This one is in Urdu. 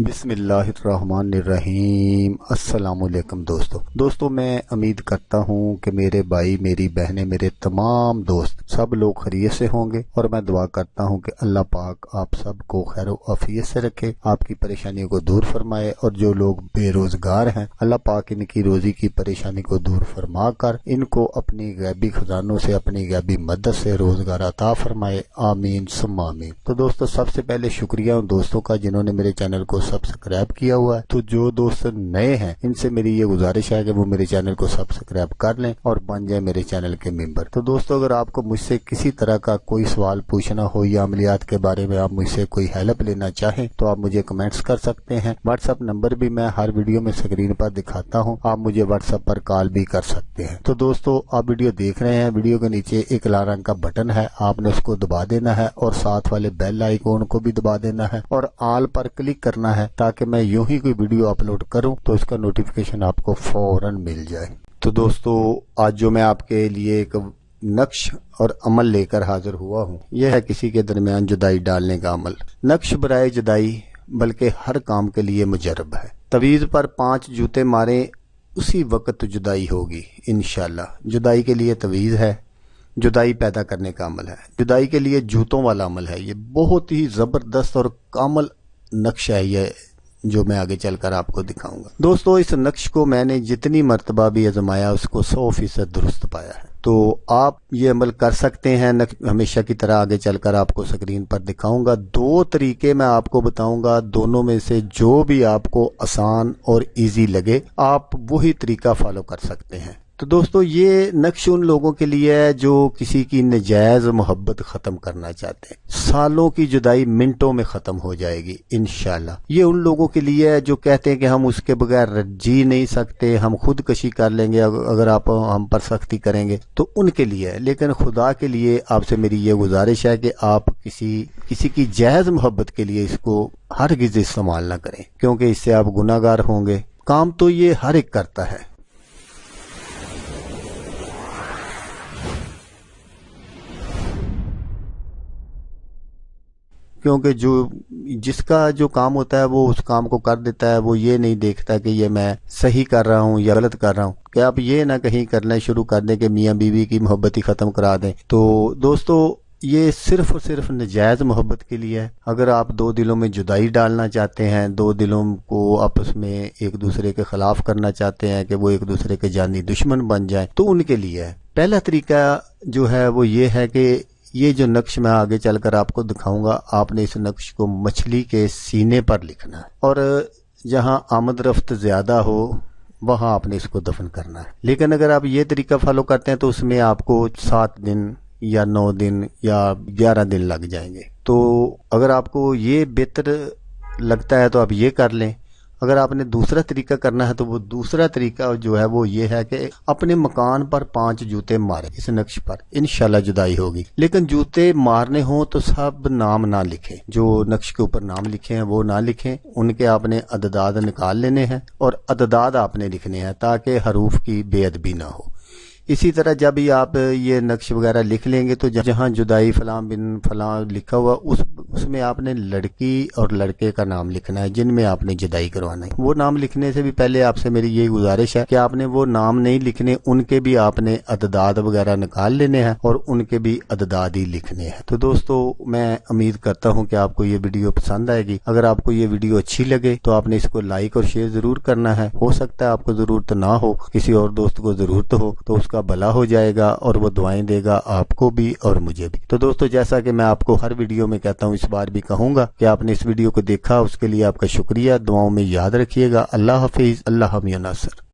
بسم اللہ الرحمن الرحیم۔ السلام علیکم دوستو میں امید کرتا ہوں کہ میرے بھائی، میری بہنیں، میرے تمام دوست سب لوگ خیریت سے ہوں گے، اور میں دعا کرتا ہوں کہ اللہ پاک آپ سب کو خیر و عافیت سے رکھے، آپ کی پریشانیوں کو دور فرمائے، اور جو لوگ بے روزگار ہیں اللہ پاک ان کی روزی کی پریشانی کو دور فرما کر ان کو اپنی غیبی خزانوں سے، اپنی غیبی مدد سے روزگار عطا فرمائے، آمین ثم آمین۔ تو دوستو سب سے پہلے شکریہ ان دوستوں کا جنہوں نے میرے چینل کو سبسکرائب کیا ہوا ہے۔ تو جو دوست نئے ہیں ان سے میری یہ گزارش ہے کہ وہ میرے چینل کو سبسکرائب کر لیں اور بن جائیں میرے چینل کے ممبر۔ تو دوستو اگر آپ کو مجھ سے کسی طرح کا کوئی سوال پوچھنا ہو یا عملیات کے بارے میں آپ مجھ سے کوئی ہیلپ لینا چاہیں تو آپ مجھے کمنٹس کر سکتے ہیں۔ واٹس ایپ نمبر بھی میں ہر ویڈیو میں اسکرین پر دکھاتا ہوں، آپ مجھے واٹس ایپ پر کال بھی کر سکتے ہیں۔ تو دوستو آپ ویڈیو دیکھ رہے ہیں، ویڈیو کے نیچے ایک لال رنگ کا بٹن ہے، آپ نے اس کو دبا دینا ہے اور ساتھ والے بیل آئیکن کو بھی دبا دینا ہے اور آل پر کلک کرنا ہے تاکہ میں یوں ہی کوئی ویڈیو اپلوڈ کروں تو اس کا نوٹیفیکیشن آپ کو فوراً مل جائے۔ تو دوستو آج جو میں آپ کے لیے ایک نقش اور عمل لے کر حاضر ہوا ہوں، یہ ہے کسی کے درمیان جدائی ڈالنے کا عمل۔ نقش برائے جدائی بلکہ ہر کام کے لیے مجرب ہے۔ تویز پر 5 جوتے ماریں، اسی وقت جدائی ہوگی انشاءاللہ۔ جدائی کے لیے تویز ہے، جدائی پیدا کرنے کا عمل ہے، جدائی کے لیے جوتوں والا عمل ہے۔ یہ بہت ہی زبردست اور کامل نقش ہے یہ جو میں آگے چل کر آپ کو دکھاؤں گا۔ دوستو اس نقش کو میں نے جتنی مرتبہ بھی آزمایا اس کو 100% درست پایا ہے۔ تو آپ یہ عمل کر سکتے ہیں، ہمیشہ کی طرح آگے چل کر آپ کو سکرین پر دکھاؤں گا۔ 2 طریقے میں آپ کو بتاؤں گا، دونوں میں سے جو بھی آپ کو آسان اور ایزی لگے آپ وہی طریقہ فالو کر سکتے ہیں۔ تو دوستو یہ نقش ان لوگوں کے لیے ہے جو کسی کی نجائز محبت ختم کرنا چاہتے ہیں۔ سالوں کی جدائی منٹوں میں ختم ہو جائے گی انشاءاللہ۔ یہ ان لوگوں کے لیے ہے جو کہتے ہیں کہ ہم اس کے بغیر جی نہیں سکتے، ہم خودکشی کر لیں گے اگر آپ ہم پر سختی کریں گے، تو ان کے لیے ہے۔ لیکن خدا کے لیے آپ سے میری یہ گزارش ہے کہ آپ کسی کی جائز محبت کے لیے اس کو ہرگز استعمال نہ کریں، کیونکہ اس سے آپ گناہ گار ہوں گے۔ کام تو یہ ہر ایک کرتا ہے، کیونکہ جس کا جو کام ہوتا ہے وہ اس کام کو کر دیتا ہے، وہ یہ نہیں دیکھتا کہ یہ میں صحیح کر رہا ہوں یا غلط کر رہا ہوں۔ کہ آپ یہ نہ کہیں کرنا شروع کر دیں کہ میاں بیوی کی محبت ہی ختم کرا دیں۔ تو دوستو یہ صرف اور صرف نجائز محبت کے لیے ہے۔ اگر آپ 2 دلوں میں جدائی ڈالنا چاہتے ہیں، 2 دلوں کو آپس میں ایک دوسرے کے خلاف کرنا چاہتے ہیں کہ وہ ایک دوسرے کے جانی دشمن بن جائیں، تو ان کے لیے ہے۔ پہلا طریقہ جو ہے وہ یہ ہے کہ یہ جو نقش میں آگے چل کر آپ کو دکھاؤں گا، آپ نے اس نقش کو مچھلی کے سینے پر لکھنا ہے، اور جہاں آمد رفت زیادہ ہو وہاں آپ نے اس کو دفن کرنا ہے۔ لیکن اگر آپ یہ طریقہ فالو کرتے ہیں تو اس میں آپ کو 7 دن یا 9 دن یا 11 دن لگ جائیں گے۔ تو اگر آپ کو یہ بہتر لگتا ہے تو آپ یہ کر لیں۔ اگر آپ نے دوسرا طریقہ کرنا ہے تو وہ دوسرا طریقہ جو ہے وہ یہ ہے کہ اپنے مکان پر 5 جوتے ماریں، اس نقش پر انشاءاللہ جدائی ہوگی۔ لیکن جوتے مارنے ہوں تو سب نام نہ لکھیں، جو نقش کے اوپر نام لکھے ہیں وہ نہ لکھیں، ان کے آپ نے عدداد نکال لینے ہیں اور عدداد آپ نے لکھنے ہیں تاکہ حروف کی بے ادبی نہ ہو۔ اسی طرح جب ہی آپ یہ نقش وغیرہ لکھ لیں گے تو جہاں جدائی فلاں بن فلاں لکھا ہوا اس میں آپ نے لڑکی اور لڑکے کا نام لکھنا ہے جن میں آپ نے جدائی کروانا ہے۔ وہ نام لکھنے سے بھی پہلے آپ سے میری یہی گزارش ہے کہ آپ نے وہ نام نہیں لکھنے، ان کے بھی آپ نے عدداد وغیرہ نکال لینے ہیں اور ان کے بھی عدداد ہی لکھنے ہیں۔ تو دوستو میں امید کرتا ہوں کہ آپ کو یہ ویڈیو پسند آئے گی۔ اگر آپ کو یہ ویڈیو اچھی لگے تو آپ نے اس کو لائک اور شیئر ضرور کرنا ہے۔ ہو سکتا ہے آپ کو ضرورت نہ ہو، کسی اور دوست کو ضرورت ہو تو اس کا بھلا ہو جائے گا اور وہ دعائیں دے گا آپ کو بھی اور مجھے بھی۔ تو دوستو جیسا کہ میں آپ کو ہر ویڈیو میں کہتا ہوں، اس بار بھی کہوں گا کہ آپ نے اس ویڈیو کو دیکھا، اس کے لیے آپ کا شکریہ۔ دعاؤں میں یاد رکھیے گا۔ اللہ حافظ، اللہ حامی و ناصر۔